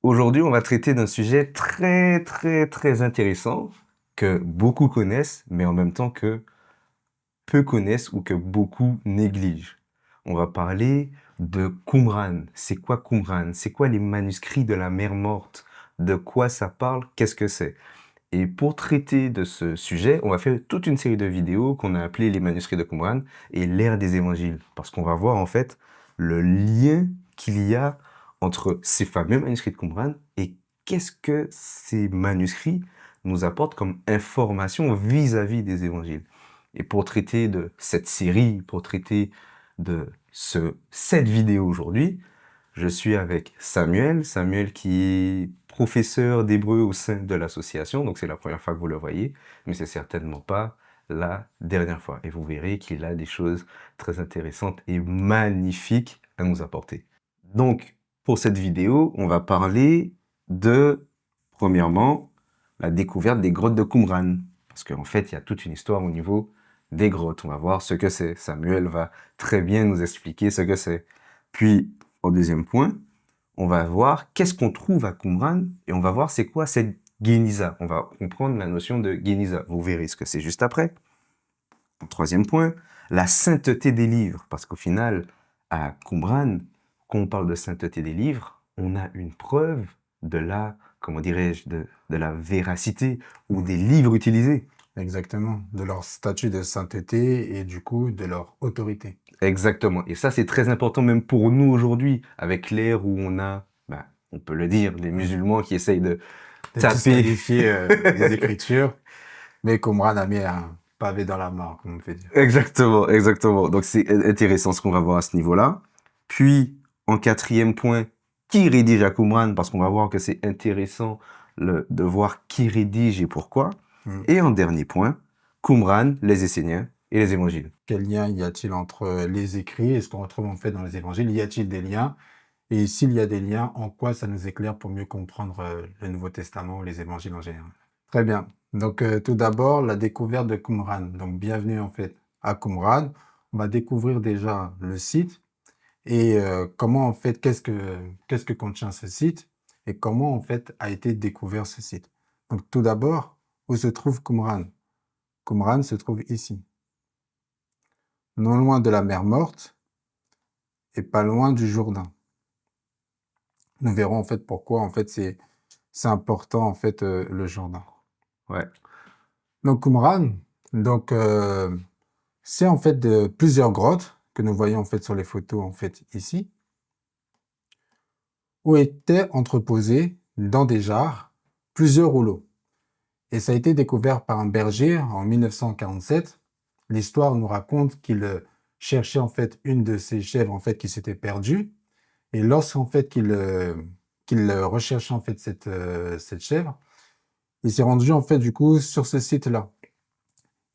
Aujourd'hui, on va traiter d'un sujet très, très, très intéressant que beaucoup connaissent, mais en même temps que peu connaissent ou que beaucoup négligent. On va parler de Qumran. C'est quoi Qumran? C'est quoi les manuscrits de la mer morte? De quoi ça parle? Qu'est-ce que c'est? Et pour traiter de ce sujet, on va faire toute une série de vidéos qu'on a appelées les manuscrits de Qumran et l'ère des évangiles. Parce qu'on va voir en fait le lien qu'il y a entre ces fameux manuscrits de Qumran et qu'est-ce que ces manuscrits nous apportent comme information vis-à-vis des évangiles. Et pour traiter de cette série, pour traiter de cette vidéo aujourd'hui, je suis avec Samuel. Samuel qui est professeur d'hébreu au sein de l'association, donc c'est la première fois que vous le voyez, mais c'est certainement pas la dernière fois. Et vous verrez qu'il a des choses très intéressantes et magnifiques à nous apporter. Donc, pour cette vidéo, on va parler de, premièrement, la découverte des grottes de Qumran. Parce qu'en fait, il y a toute une histoire au niveau des grottes. On va voir ce que c'est. Samuel va très bien nous expliquer ce que c'est. Puis, au deuxième point, on va voir qu'est-ce qu'on trouve à Qumran et on va voir c'est quoi cette Guéniza. On va comprendre la notion de Guéniza. Vous verrez ce que c'est juste après. Au troisième point, la sainteté des livres. Parce qu'au final, à Qumran, quand on parle de sainteté des livres, on a une preuve de la, comment dirais-je, de la véracité ou des livres utilisés. Exactement, de leur statut de sainteté et du coup de leur autorité. Exactement. Et ça, c'est très important même pour nous aujourd'hui, avec l'ère où on a, bah, on peut le dire, les musulmans qui essayent de De taper. disqualifier les Écritures, mais Qumran a mis un pavé dans la mare, comme on peut dire. Exactement, exactement. Donc c'est intéressant ce qu'on va voir à ce niveau-là. Puis, en quatrième point, qui rédige à Qumran? Parce qu'on va voir que c'est intéressant de voir qui rédige et pourquoi. Mm. Et en dernier point, Qumran, les Esséniens et les Évangiles. Quel lien y a-t-il entre les écrits et ce qu'on retrouve en fait dans les évangiles? Y a-t-il des liens? Et s'il y a des liens, en quoi ça nous éclaire pour mieux comprendre le Nouveau Testament ou les évangiles en général? Très bien. Donc tout d'abord, la découverte de Qumran. Donc bienvenue en fait à Qumran. On va découvrir déjà le site et comment en fait, qu'est-ce que contient ce site et comment en fait a été découvert ce site. Donc tout d'abord, où se trouve Qumran? Qumran se trouve ici, non loin de la mer Morte et pas loin du Jourdain. Nous verrons en fait pourquoi en fait c'est important en fait le Jourdain. Ouais. Donc Qumran, donc c'est en fait de plusieurs grottes que nous voyons en fait sur les photos en fait ici, où étaient entreposés dans des jarres plusieurs rouleaux. Et ça a été découvert par un berger en 1947. L'histoire nous raconte qu'il cherchait en fait une de ses chèvres en fait qui s'était perdue. Et lorsqu'en fait qu'il recherchait en fait cette chèvre, il s'est rendu en fait du coup sur ce site-là.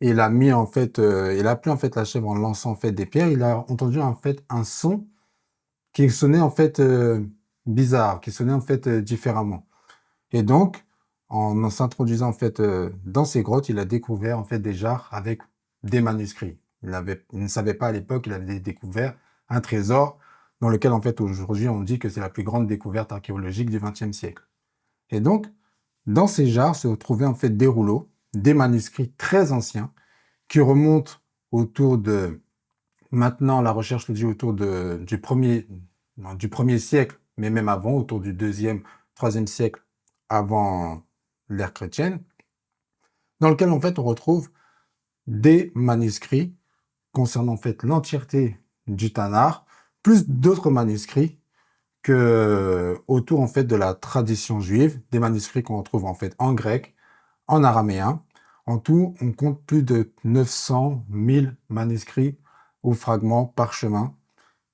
Et il a mis en fait, il a appelé en fait la chèvre en lançant en fait des pierres. Il a entendu en fait un son qui sonnait en fait bizarre, qui sonnait en fait différemment. Et donc, en s'introduisant en fait dans ces grottes, il a découvert en fait des jarres avec des manuscrits. Il ne savait pas à l'époque qu'il avait découvert un trésor dans lequel en fait aujourd'hui on dit que c'est la plus grande découverte archéologique du XXe siècle. Et donc, dans ces jarres se trouvaient en fait des rouleaux, des manuscrits très anciens qui remontent autour de, maintenant la recherche le dit autour du premier siècle, mais même avant, autour du deuxième, troisième siècle avant l'ère chrétienne, dans lequel en fait on retrouve des manuscrits concernant en fait l'entièreté du Tanakh, plus d'autres manuscrits que autour en fait de la tradition juive, des manuscrits qu'on retrouve en fait en grec, en araméen. En tout, on compte plus de 900 000 manuscrits ou fragments parchemins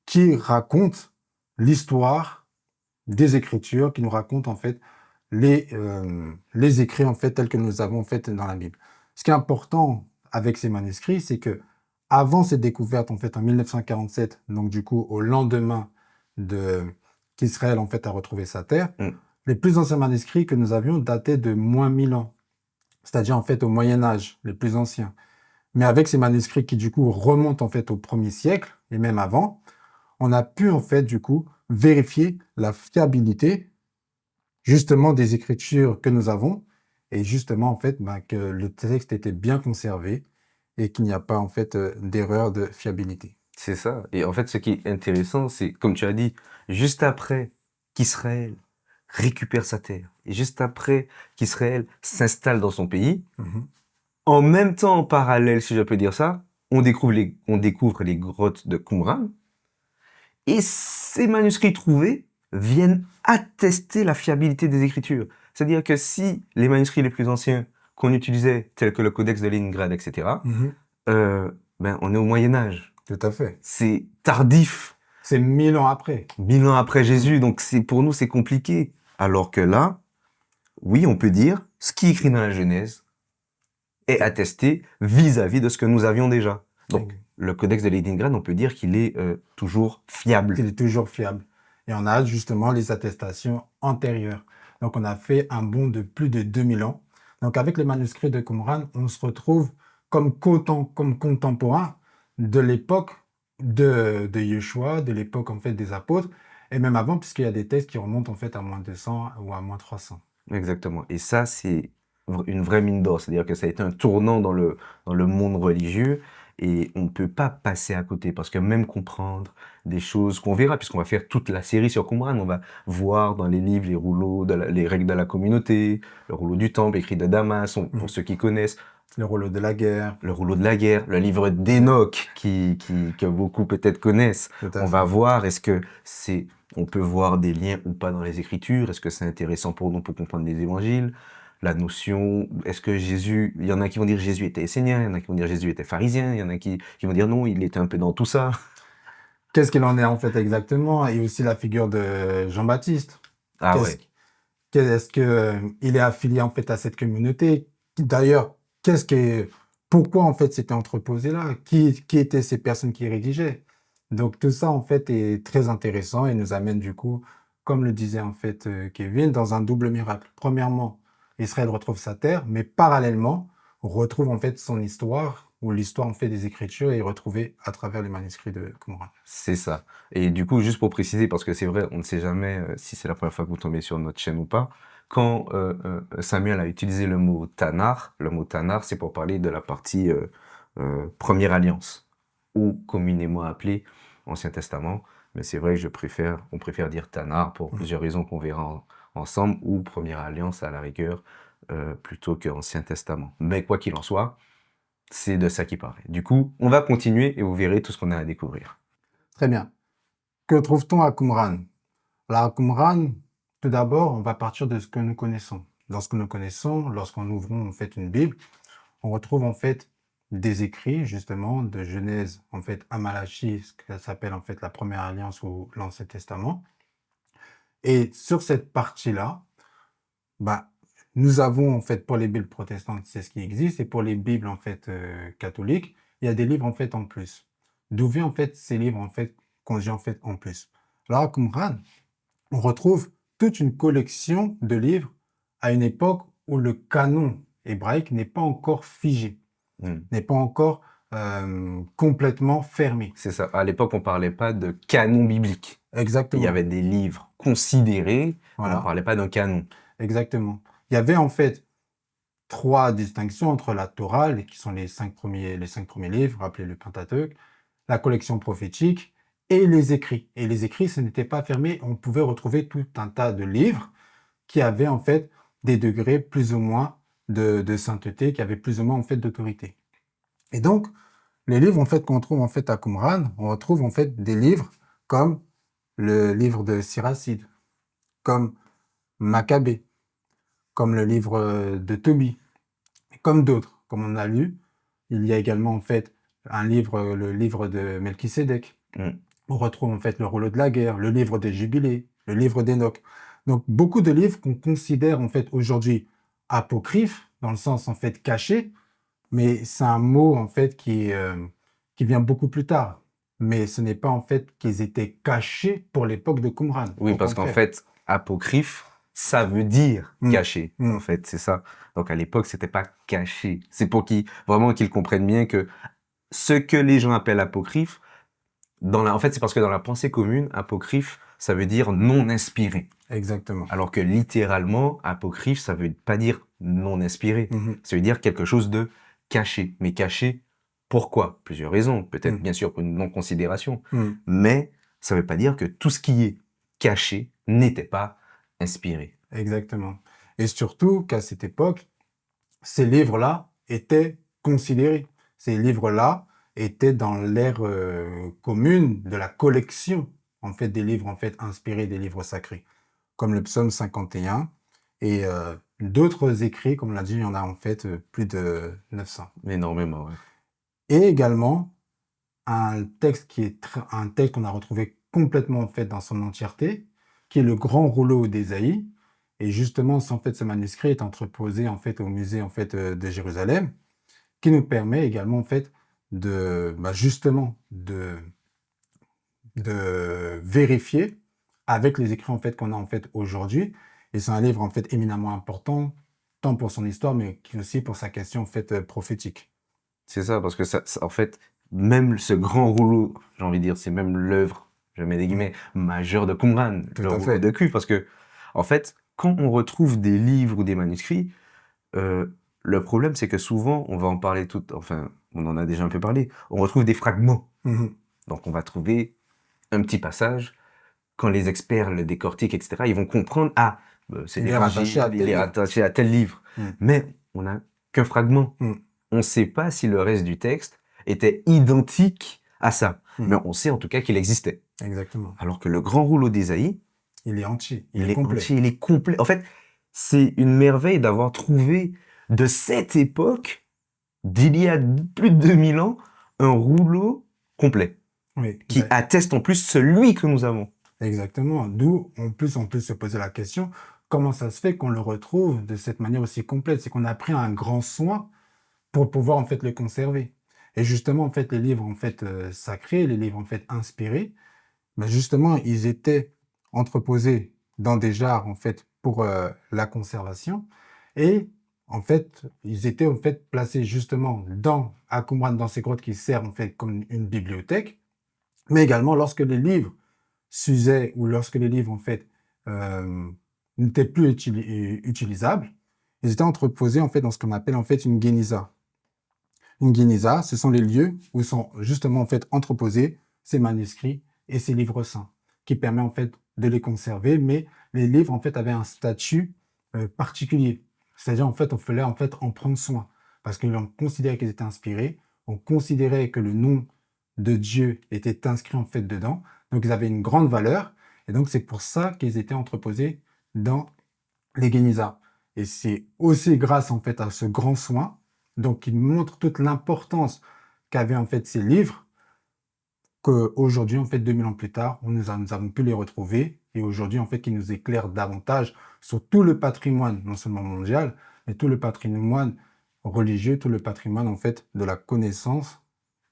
qui racontent l'histoire des Écritures, qui nous racontent en fait les écrits en fait tels que nous avons en fait dans la Bible. Ce qui est important avec ces manuscrits, c'est que avant cette découverte en fait en 1947, donc du coup au lendemain de qu'Israël en fait a retrouvé sa terre, les plus anciens manuscrits que nous avions dataient de moins 1000 ans, c'est-à-dire en fait au Moyen Âge, les plus anciens. Mais avec ces manuscrits qui du coup remontent en fait au 1er siècle et même avant, on a pu en fait du coup vérifier la fiabilité justement des écritures que nous avons et justement en fait ben, que le texte était bien conservé et qu'il n'y a pas en fait d'erreur de fiabilité. C'est ça. Et en fait, ce qui est intéressant, c'est, comme tu as dit, juste après qu'Israël récupère sa terre, et juste après qu'Israël s'installe dans son pays, Mhm. en même temps, en parallèle, si je peux dire ça, on découvre les grottes de Qumran, et ces manuscrits trouvés viennent attester la fiabilité des écritures. C'est-à-dire que si les manuscrits les plus anciens qu'on utilisait, tels que le Codex de Leningrad, etc., Mhm. euh, ben, on est au Moyen Âge. Tout à fait. C'est tardif, C'est 1000 ans après. 1000 ans après Mm. Jésus, donc pour nous c'est compliqué. Alors que là, oui, on peut dire, ce qui est écrit dans la Genèse est attesté vis-à-vis de ce que nous avions déjà. Donc, le Codex de Leningrad, on peut dire qu'il est toujours fiable. Il est toujours fiable. Et on a justement les attestations antérieures. Donc on a fait un bond de plus de 2000 ans. Donc avec les manuscrits de Qumran, on se retrouve comme contemporain de l'époque de Yeshua, de l'époque en fait des apôtres, et même avant, puisqu'il y a des textes qui remontent en fait à moins 200 ou à moins 300. Exactement. Et ça, c'est une vraie mine d'or. C'est-à-dire que ça a été un tournant dans le monde religieux et on ne peut pas passer à côté parce que même comprendre des choses qu'on verra, puisqu'on va faire toute la série sur Qumran, on va voir dans les livres les rouleaux, les règles de la communauté, le rouleau du temple écrit de Damas, pour ceux qui connaissent, Le rouleau de la guerre. le rouleau de la guerre, le livre d'Enoch que beaucoup peut-être connaissent. Tout à On va fait. voir on peut voir des liens ou pas dans les Écritures. Est-ce que c'est intéressant pour nous pour comprendre les Évangiles? La notion, est-ce que Jésus, il y en a qui vont dire Jésus était essénien, il y en a qui vont dire Jésus était pharisien, il y en a qui vont dire non, il était un peu dans tout ça. Qu'est-ce qu'il en est en fait exactement? Et aussi la figure de Jean-Baptiste. Ah Qu'est-ce ouais, Est-ce que il est affilié en fait à cette communauté? D'ailleurs, qu'est-ce que pourquoi en fait c'était entreposé là? Qui étaient ces personnes qui rédigeaient? Donc tout ça en fait est très intéressant et nous amène du coup, comme le disait en fait Kevin, dans un double miracle. Premièrement, Israël retrouve sa terre, mais parallèlement retrouve en fait son histoire ou l'histoire en fait des Écritures est retrouvée à travers les manuscrits de Qumran. c'est ça. Et du coup, juste pour préciser, parce que c'est vrai, on ne sait jamais si c'est la première fois que vous tombez sur notre chaîne ou pas, quand Samuel a utilisé le mot Tanar, c'est pour parler de la partie Première Alliance, ou communément appelée Ancien Testament. Mais c'est vrai que on préfère dire Tanar pour Mm. plusieurs raisons qu'on verra ensemble, ou Première Alliance à la rigueur, plutôt que Ancien Testament. Mais quoi qu'il en soit, c'est de ça qu'il parlait. Du coup, on va continuer et vous verrez tout ce qu'on a à découvrir. Très bien. Que trouve-t-on à Qumran? Alors, à Qumran, tout d'abord, on va partir de ce que nous connaissons. Lorsque nous connaissons, lorsqu'on ouvre en fait une Bible, on retrouve en fait des écrits justement de Genèse en fait à Malachie, ce que ça s'appelle en fait la Première Alliance ou l'Ancien Testament. Et sur cette partie-là, bah, nous avons en fait pour les Bibles protestantes, c'est ce qui existe, et pour les Bibles en fait catholiques, il y a des livres en fait en plus. D'où viennent en fait ces livres en fait qu'on dit en fait en plus. Alors à Qumran, on retrouve toute une collection de livres à une époque où le canon hébraïque n'est pas encore figé, Hmm. n'est pas encore complètement fermé. C'est ça. À l'époque, on parlait pas de canon biblique. Il y Exactement. avait des livres considérés, mais on Voilà, parlait pas d'un canon. exactement. Il y avait en fait trois distinctions entre la Torah, qui sont les cinq premiers livres, appelés le Pentateuque, la collection prophétique et les écrits. Et les écrits, ce n'était pas fermé. On pouvait retrouver tout un tas de livres qui avaient en fait des degrés plus ou moins de sainteté, qui avaient plus ou moins en fait d'autorité. Et donc, les livres en fait qu'on trouve en fait à Qumran, on retrouve en fait des livres comme le livre de Siracide, comme Maccabée, comme le livre de Tobie, et comme d'autres, comme on a lu. Il y a également en fait un livre, le livre de Melchisédek. Hmm. On retrouve en fait le rouleau de la guerre, le livre des Jubilés, le livre d'Enoch. Donc beaucoup de livres qu'on considère en fait aujourd'hui apocryphes, dans le sens en fait caché, mais c'est un mot en fait qui vient beaucoup plus tard. Mais ce n'est pas en fait qu'ils étaient cachés pour l'époque de Qumran, Oui, au parce qu'en contraire. fait, apocryphe, ça veut dire Mm, caché. En mm, fait, c'est ça. Donc à l'époque, c'était pas caché. C'est pour vraiment qu'ils comprennent bien que ce que les gens appellent apocryphe, en fait, c'est parce que dans la pensée commune, apocryphe, ça veut dire non inspiré. Exactement. Alors que littéralement, apocryphe, ça veut pas dire non inspiré. Ça veut dire quelque chose de caché. Mais caché, pourquoi? Plusieurs raisons. Peut-être, bien sûr, pour une non-considération. Mais ça veut pas dire que tout ce qui est caché n'était pas inspiré. Exactement. Et surtout qu'à cette époque, ces livres-là étaient considérés. Ces livres-là étaient dans l'ère commune de la collection, en fait, des livres en fait inspirés des livres sacrés, comme le psaume 51 et d'autres écrits, comme on l'a dit, il y en a en fait plus de 900. Énormément, ouais. Et également un texte qui est un texte qu'on a retrouvé complètement en fait dans son entièreté, qui est le grand rouleau d'Ésaïe. Et justement, en fait, ce manuscrit est entreposé en fait au musée en fait de Jérusalem, qui nous permet également en fait de justement de vérifier avec les écrits en fait qu'on a en fait aujourd'hui. Et c'est un livre en fait éminemment important, tant pour son histoire, mais aussi pour sa question en fait prophétique. C'est ça, parce que en fait, même ce grand rouleau, j'ai envie de dire, c'est même l'œuvre, je mets des guillemets, majeure de Qumran, Tout le à rouleau fait. de cul, parce que, en fait, quand on retrouve des livres ou des manuscrits, le problème, c'est que souvent, on va en parler enfin, on en a déjà un peu parlé, on retrouve des fragments. Donc, on va trouver un petit passage, quand les experts le décortiquent, etc., ils vont comprendre, c'est Il est rattaché l'évangile, à il tel est livre. rattaché à tel livre. Mais on n'a qu'un fragment. On ne sait pas si le reste du texte était identique à ça. Mais on sait en tout cas qu'il existait. Exactement. Alors que le grand rouleau d'Ésaïe, il est entier, il est entier, il est complet. En fait, c'est une merveille d'avoir trouvé de cette époque, d'il y a plus de 2000 ans, un rouleau complet. Oui, qui atteste en plus celui que nous avons. Exactement. D'où, en plus, on peut se poser la question, comment ça se fait qu'on le retrouve de cette manière aussi complète? C'est qu'on a pris un grand soin pour pouvoir, en fait, le conserver. Et justement, en fait, les livres, en fait, sacrés, les livres, en fait, inspirés, justement, ils étaient entreposés dans des jarres, en fait, pour la conservation. Et, en fait, ils étaient, en fait, placés justement à Qumran, dans ces grottes qui servent, en fait, comme une bibliothèque. Mais également, lorsque les livres s'usaient ou lorsque les livres, en fait, n'étaient plus utilisables, ils étaient entreposés, en fait, dans ce qu'on appelle, en fait, une guéniza. Une guéniza, ce sont les lieux où sont justement, en fait, entreposés ces manuscrits et ces livres saints, qui permet, en fait, de les conserver, mais les livres, en fait, avaient un statut particulier. C'est-à-dire, en fait, on fallait, en fait, en prendre soin, parce qu'on considérait qu'ils étaient inspirés, on considérait que le nom de Dieu était inscrit, en fait, dedans, donc ils avaient une grande valeur, et donc c'est pour ça qu'ils étaient entreposés dans les guénizas. Et c'est aussi grâce, en fait, à ce grand soin, donc qui montre toute l'importance qu'avaient, en fait, ces livres, qu'aujourd'hui, en fait, 2000 ans plus tard, nous avons pu les retrouver, et aujourd'hui, en fait, qui nous éclairent davantage sur tout le patrimoine, non seulement mondial, mais tout le patrimoine religieux, tout le patrimoine, en fait, de la connaissance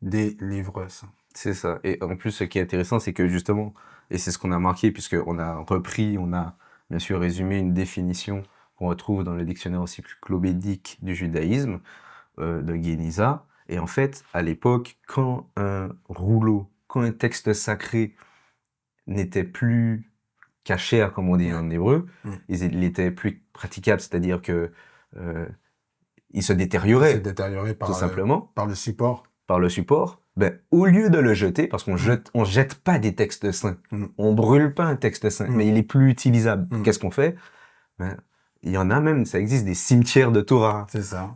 des livres saints. C'est ça. Et en plus, ce qui est intéressant, c'est que justement, et c'est ce qu'on a marqué, puisqu'on a repris, on a bien sûr résumé une définition qu'on retrouve dans le dictionnaire encyclopédique du judaïsme, de Guéniza. Et en fait, à l'époque, quand un rouleau, quand un texte sacré n'était plus cachère, comme on dit en hébreu, il était plus praticable, c'est-à-dire que il se détériorait, C'est détérioré tout simplement, par le support. par le support. Ben, au lieu de le jeter, parce qu'on jette pas des textes saints, on brûle pas un texte saint, mais il est plus utilisable. Qu'est-ce qu'on fait? Ben, il y en a même, ça existe des cimetières de Torah, C'est ça.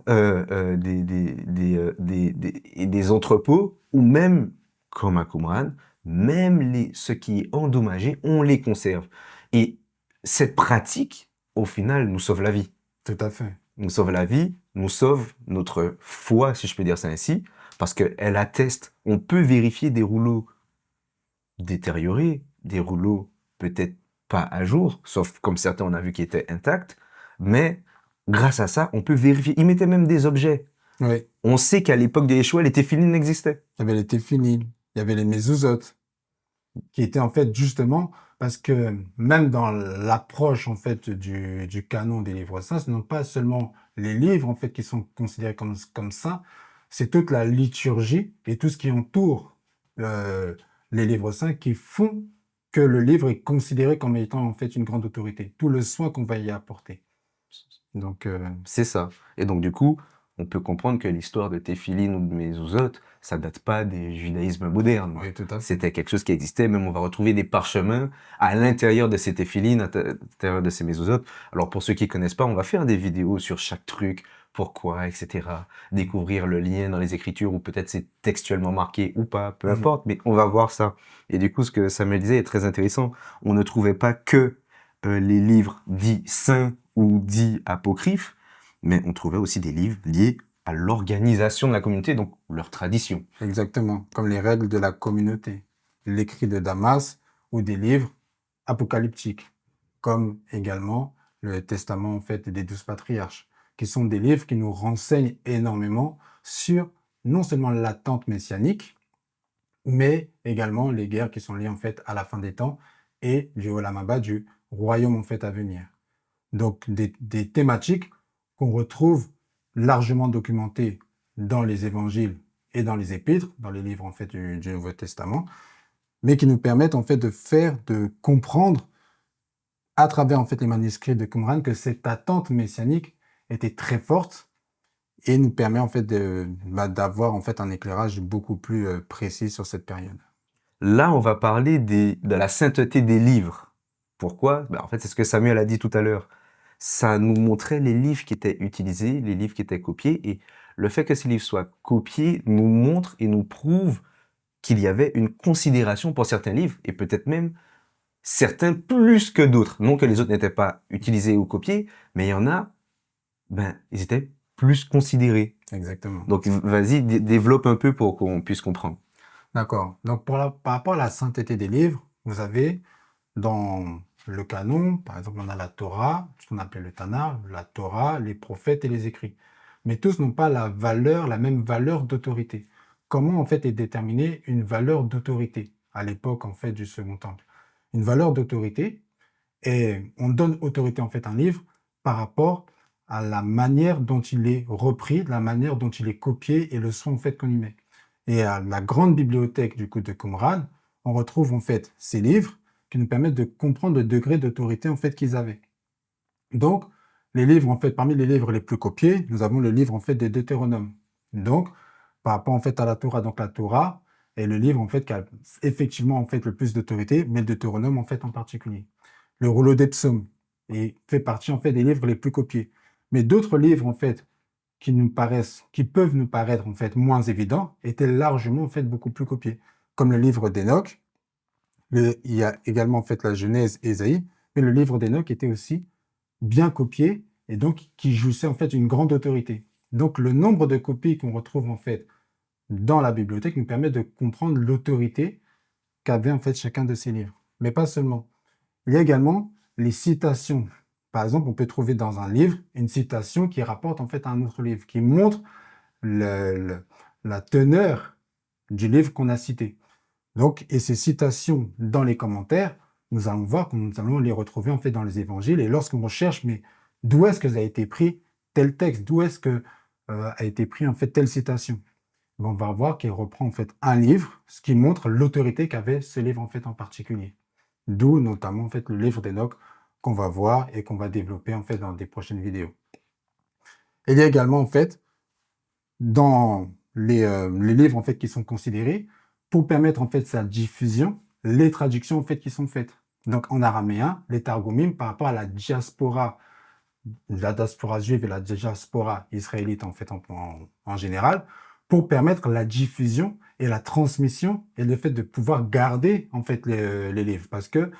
des entrepôts, ou même, comme à Qumran, même ce qui est endommagé, on les conserve. Et cette pratique, au final, nous sauve la vie. Tout à fait. Nous sauve la vie, nous sauve notre foi, si je peux dire ça ainsi, parce qu'elle atteste, on peut vérifier des rouleaux détériorés, des rouleaux peut-être pas à jour, sauf comme certains on a vu qui étaient intacts, mais grâce à ça, on peut vérifier. Ils mettaient même des objets. Oui. On sait qu'à l'époque de Yeshua, les téphilines existaient. Il y avait les téphilines, il y avait les mezuzot, qui étaient en fait justement parce que même dans l'approche en fait du canon des livres saints, ce ne sont pas seulement les livres en fait qui sont considérés comme saints, c'est toute la liturgie et tout ce qui entoure les livres saints qui font que le livre est considéré comme étant en fait une grande autorité. Tout le soin qu'on va y apporter. Donc, C'est ça. Et donc, du coup, on peut comprendre que l'histoire de Téphiline ou de Mésouzote, ça date pas des judaïsmes modernes. oui, tout à fait. C'était quelque chose qui existait. Même on va retrouver des parchemins à l'intérieur de ces Téphilines, à l'intérieur de ces Mésouzotes. Alors, pour ceux qui connaissent pas, on va faire des vidéos sur chaque truc, pourquoi, etc. Découvrir le lien dans les écritures, ou peut-être c'est textuellement marqué ou pas, peu importe, mais on va voir ça. Et du coup, ce que Samuel disait est très intéressant. On ne trouvait pas que les livres dits saints ou dits apocryphes, mais on trouvait aussi des livres liés à l'organisation de la communauté, donc leur tradition. Exactement, comme les règles de la communauté, l'écrit de Damas ou des livres apocalyptiques, comme également le testament en fait des 12 patriarches, qui sont des livres qui nous renseignent énormément sur non seulement l'attente messianique, mais également les guerres qui sont liées en fait à la fin des temps et du Olam Haba, du royaume en fait à venir. Donc des thématiques qu'on retrouve largement documentées dans les évangiles et dans les épîtres, dans les livres en fait du Nouveau Testament, mais qui nous permettent en fait de comprendre à travers en fait les manuscrits de Qumran que cette attente messianique était très forte et nous permet en fait d'avoir en fait un éclairage beaucoup plus précis sur cette période. Là, on va parler de la sainteté des livres. Pourquoi? En fait, c'est ce que Samuel a dit tout à l'heure. Ça nous montrait les livres qui étaient utilisés, les livres qui étaient copiés, et le fait que ces livres soient copiés nous montre et nous prouve qu'il y avait une considération pour certains livres, et peut-être même certains plus que d'autres. Non que les autres n'étaient pas utilisés ou copiés, mais il y en a, ils étaient plus considérés. Exactement. Donc, vas-y, développe un peu pour qu'on puisse comprendre. D'accord. Donc, par rapport à la sainteté des livres, vous avez dans le canon, par exemple, on a la Torah, ce qu'on appelle le Tanakh, la Torah, les prophètes et les écrits. Mais tous n'ont pas la même valeur d'autorité. Comment, en fait, est déterminée une valeur d'autorité à l'époque, en fait, du Second Temple? Une valeur d'autorité, et on donne autorité, en fait, à un livre par rapport à la manière dont il est repris, la manière dont il est copié et le soin, en fait, qu'on y met. Et à la grande bibliothèque du coup de Qumran, on retrouve en fait ces livres qui nous permettent de comprendre le degré d'autorité en fait qu'ils avaient. Donc, les livres en fait, parmi les livres les plus copiés, nous avons le livre en fait de Deutéronome. Donc, par rapport en fait à la Torah, donc la Torah est le livre en fait qui a effectivement en fait le plus d'autorité, mais le Deutéronome en fait en particulier. Le rouleau des psaumes fait partie en fait des livres les plus copiés. Mais d'autres livres en fait qui peuvent nous paraître en fait moins évidents, étaient largement en fait beaucoup plus copiés. Comme le livre d'Enoch, il y a également en fait la Genèse et Ésaïe, mais le livre d'Enoch était aussi bien copié et donc qui jouissait en fait une grande autorité. Donc le nombre de copies qu'on retrouve en fait dans la bibliothèque nous permet de comprendre l'autorité qu'avait en fait chacun de ces livres. Mais pas seulement. Il y a également les citations. Par exemple, on peut trouver dans un livre une citation qui rapporte en fait à un autre livre, qui montre la teneur du livre qu'on a cité. Donc, et ces citations dans les commentaires, nous allons voir que nous allons les retrouver en fait dans les évangiles. Et lorsqu'on recherche, mais d'où est-ce que ça a été pris tel texte, d'où est-ce que a été pris en fait telle citation, on va voir qu'il reprend en fait un livre, ce qui montre l'autorité qu'avait ce livre en fait en particulier. D'où notamment en fait le livre d'Enoch qu'on va voir et qu'on va développer en fait dans des prochaines vidéos. Il y a également en fait dans les livres en fait qui sont considérés pour permettre en fait sa diffusion, les traductions en fait qui sont faites. Donc en araméen, les targumim par rapport à la diaspora juive et la diaspora israélite en fait en général, pour permettre la diffusion et la transmission et le fait de pouvoir garder en fait les livres, parce que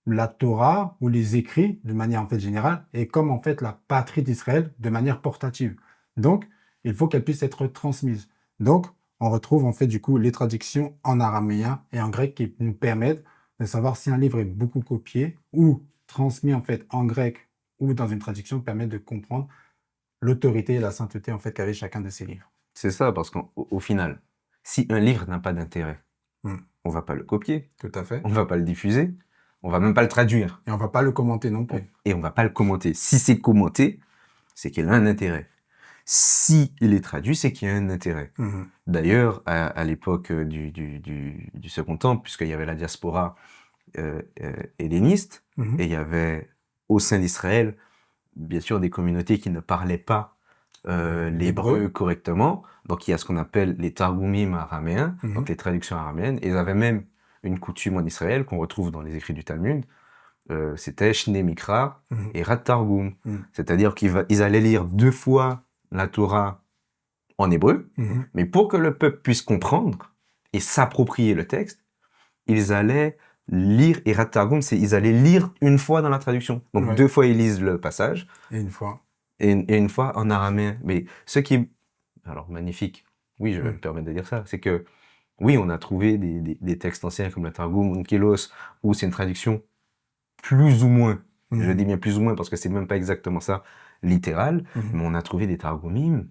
la Torah ou les écrits de manière en fait générale est comme en fait la patrie d'Israël de manière portative. Donc il faut qu'elle puisse être transmise. Donc on retrouve en fait du coup les traductions en araméen et en grec qui nous permettent de savoir si un livre est beaucoup copié ou transmis en fait en grec ou dans une traduction, permet de comprendre l'autorité et la sainteté en fait qu'avait chacun de ces livres. C'est ça, parce qu'au final, si un livre n'a pas d'intérêt, Mm. on va pas le copier, Tout à fait. on va pas le diffuser, on va même pas le traduire. Et on va pas le commenter non plus. Et on va pas le commenter. Si c'est commenté, c'est qu'il a un intérêt. Si il est traduit, c'est qu'il y a un intérêt. Mhm. D'ailleurs, à l'époque du Second Temple, puisqu'il y avait la diaspora hellénistes, Mhm. et il y avait au sein d'Israël, bien sûr, des communautés qui ne parlaient pas l'hébreu correctement. Donc il y a ce qu'on appelle les targumim araméens, Mhm. donc les traductions araméennes. Et ils avaient même une coutume en Israël qu'on retrouve dans les écrits du Talmud. C'était Shne Mikra Mhm. et Rat Targum. Mhm. C'est-à-dire qu'ils allaient lire 2 fois la Torah en hébreu, Mhm. mais pour que le peuple puisse comprendre et s'approprier le texte, ils allaient lire, et Rat Targum, c'est ils allaient lire une fois dans la traduction. Donc Ouais. 2 fois ils lisent le passage, Et une fois. et une fois en araméen. Mais ce qui est, alors magnifique, oui, je vais me permettre de dire ça, c'est que, oui, on a trouvé des textes anciens comme le Targum, Onkelos, où c'est une traduction plus ou moins, je Mhm. dis bien plus ou moins parce que c'est même pas exactement ça, littérale, Mhm. mais on a trouvé des Targumim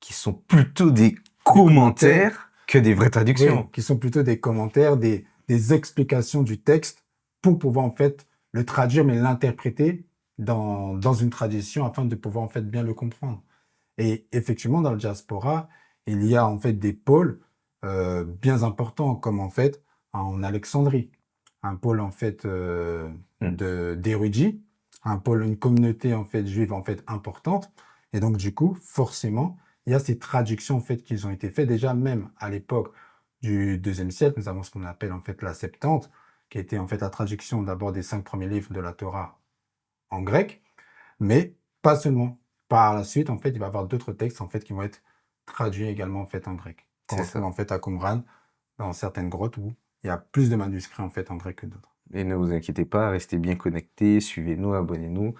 qui sont plutôt des commentaires. commentaires que des vraies traductions. Oui, qui sont plutôt des commentaires, des explications du texte pour pouvoir en fait le traduire, mais l'interpréter dans une tradition afin de pouvoir en fait bien le comprendre. Et effectivement, dans le diaspora, il y a en fait des pôles bien importants, comme en fait en Alexandrie, un pôle en fait Hmm. d'érudits, un pôle, une communauté en fait juive en fait importante. Et donc du coup, forcément, il y a ces traductions en fait qui ont été faites déjà même à l'époque du deuxième siècle. Nous avons ce qu'on appelle en fait la Septante, qui était en fait la traduction d'abord des 5 premiers livres de la Torah en grec, mais pas seulement. Par la suite, en fait, il va y avoir d'autres textes en fait qui vont être traduits également en fait en grec. Qu'on C'est retrouve ça. en fait à Qumran, dans certaines grottes où il y a plus de manuscrits en fait en grec que d'autres. Et ne vous inquiétez pas, restez bien connectés, suivez-nous, abonnez-nous,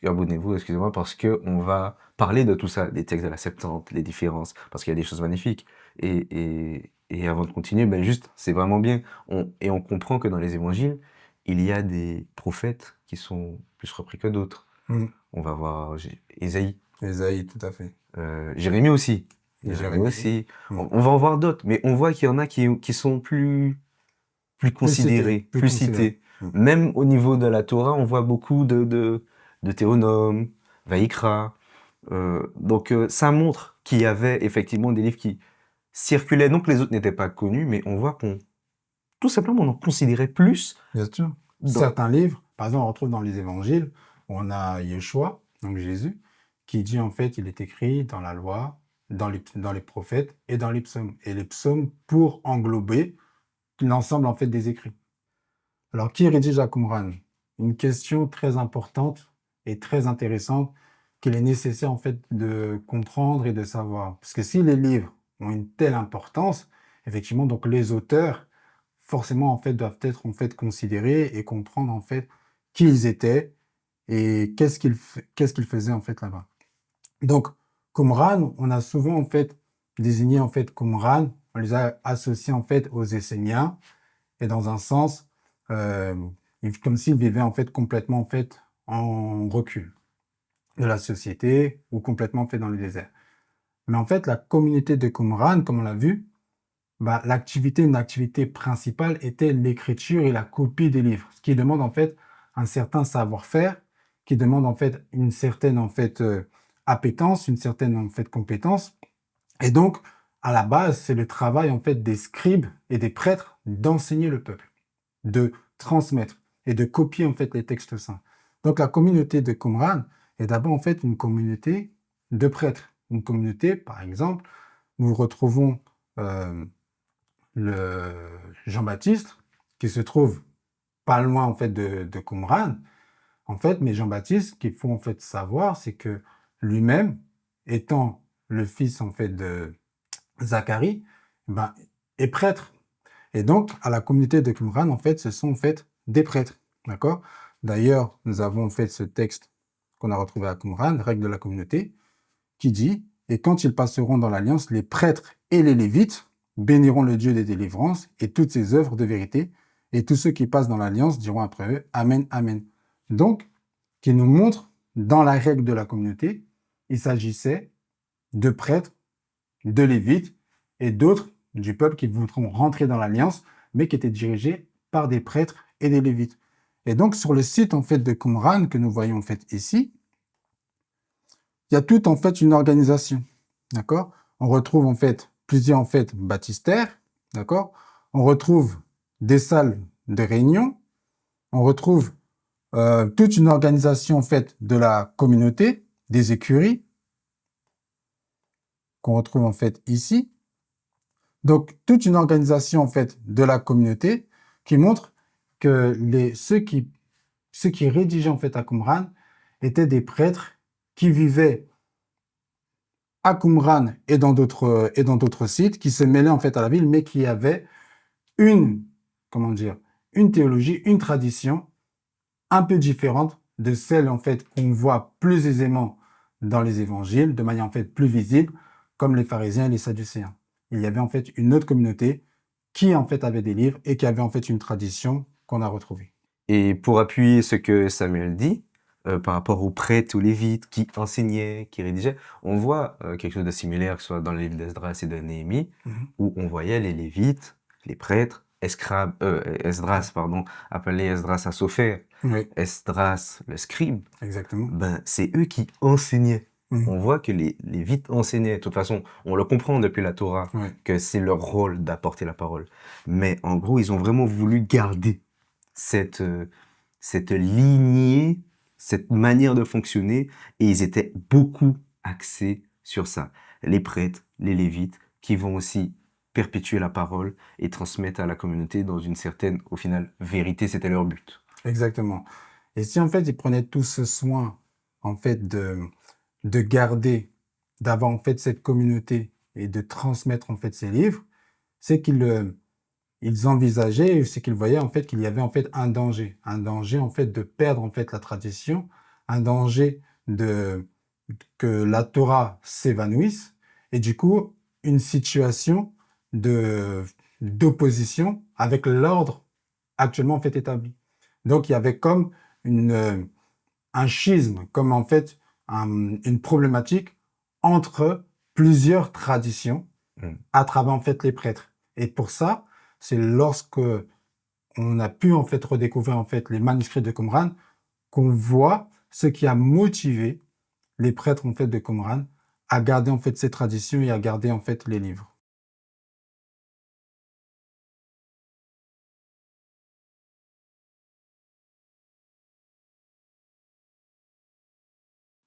abonnez-vous, excusez-moi, parce que on va parler de tout ça, des textes de la Septante, les différences, parce qu'il y a des choses magnifiques. Et avant de continuer, ben juste, c'est vraiment bien. Et on comprend que dans les évangiles, il y a des prophètes qui sont plus repris que d'autres. On va voir Ésaïe, Ésaïe, tout à fait. Jérémie aussi. Et Jérémie Jérémie. aussi. On va en voir d'autres, mais on voit qu'il y en a qui sont plus Plus cité, considérés, plus plus considéré. cités. Même au niveau de la Torah, on voit beaucoup de Théonome, Vaïkra. Donc ça montre qu'il y avait effectivement des livres qui circulaient, donc les autres n'étaient pas connus, mais on voit qu'on, tout simplement, on en considérait plus Bien sûr. dans... Certains livres, par exemple, on retrouve dans les évangiles, où on a Yeshua, donc Jésus, qui dit en fait, il est écrit dans la loi, dans les prophètes et dans les psaumes. Et les psaumes pour englober l'ensemble en fait des écrits. Alors, qui rédige la Qumran? Une question très importante et très intéressante qu'il est nécessaire en fait de comprendre et de savoir. Parce que si les livres ont une telle importance, effectivement, donc les auteurs, forcément, en fait, doivent être en fait considérés et comprendre en fait qui ils étaient et qu'est-ce qu'ils faisaient en fait là-bas. Donc, Qumran, on a souvent en fait désigné en fait Qumran, on les a associés en fait aux Esséniens et dans un sens, euh, comme s'ils vivaient en fait complètement en fait en recul de la société ou complètement en fait dans le désert. Mais en fait, la communauté de Qumran, comme on l'a vu, bah, une activité principale était l'écriture et la copie des livres, ce qui demande en fait un certain savoir-faire, qui demande en fait une certaine en fait appétence, une certaine en fait compétence. Et donc, à la base, c'est le travail en fait des scribes et des prêtres d'enseigner le peuple, de transmettre et de copier en fait les textes saints. Donc la communauté de Qumran est d'abord en fait une communauté de prêtres. Une communauté, par exemple, nous retrouvons le Jean-Baptiste qui se trouve pas loin en fait de Qumran. En fait, mais Jean-Baptiste, ce qu'il faut en fait savoir, c'est que lui-même, étant le fils en fait de Zacharie, ben, est prêtre. Et donc, à la communauté de Qumran, en fait, ce sont en fait des prêtres. D'accord? D'ailleurs, nous avons fait ce texte qu'on a retrouvé à Qumran, règle de la communauté, qui dit: et quand ils passeront dans l'alliance, les prêtres et les lévites béniront le Dieu des délivrances et toutes ses œuvres de vérité, et tous ceux qui passent dans l'alliance diront après eux: Amen, Amen. Donc, qui nous montre, dans la règle de la communauté, il s'agissait de prêtres, de lévites et d'autres du peuple qui voudront rentrer dans l'alliance, mais qui étaient dirigés par des prêtres et des lévites. Et donc, sur le site en fait de Qumran que nous voyons en fait ici, il y a toute en fait une organisation, d'accord? On retrouve en fait plusieurs en fait baptistères, d'accord? On retrouve des salles de réunion. On retrouve toute une organisation en fait de la communauté, des écuries, qu'on retrouve en fait ici. Donc, toute une organisation en fait de la communauté qui montre que ceux qui rédigeaient en fait à Qumran étaient des prêtres qui vivaient à Qumran et dans d'autres sites, qui se mêlaient en fait à la ville, mais qui avaient une, comment dire, une théologie, une tradition un peu différente de celle en fait qu'on voit plus aisément dans les évangiles, de manière en fait plus visible, comme les pharisiens et les sadducéens. Il y avait en fait une autre communauté qui en fait avait des livres et qui avait en fait une tradition qu'on a retrouvée. Et pour appuyer ce que Samuel dit, par rapport aux prêtres, aux lévites qui enseignaient, qui rédigeaient, on voit quelque chose de similaire, que ce soit dans le livre d'Esdras et de Néhémie, où on voyait les lévites, les prêtres, Esdras, pardon, appelé Esdras à Sopher, Oui, Esdras le scribe, exactement. ben, c'est eux qui enseignaient. Mhm. On voit que les Lévites enseignaient. De toute façon, on le comprend depuis la Torah, Oui, que c'est leur rôle d'apporter la parole. Mais en gros, ils ont vraiment voulu garder cette, cette lignée, cette manière de fonctionner, et ils étaient beaucoup axés sur ça. Les prêtres, les Lévites, qui vont aussi perpétuer la parole et transmettre à la communauté dans une certaine, au final, vérité, c'était leur but. exactement. Et si en fait ils prenaient tout ce soin en fait de garder, d'avoir en fait cette communauté et de transmettre en fait ces livres, c'est qu'ils envisageaient, c'est qu'ils voyaient en fait qu'il y avait en fait un danger en fait de perdre en fait la tradition, un danger de que la Torah s'évanouisse et du coup une situation de d'opposition avec l'ordre actuellement en fait établi. Donc il y avait comme un schisme, comme en fait une problématique entre plusieurs traditions Mm. à travers en fait les prêtres. Et pour ça, c'est lorsque on a pu en fait redécouvrir en fait les manuscrits de Qumran qu'on voit ce qui a motivé les prêtres en fait de Qumran à garder en fait ces traditions et à garder en fait les livres.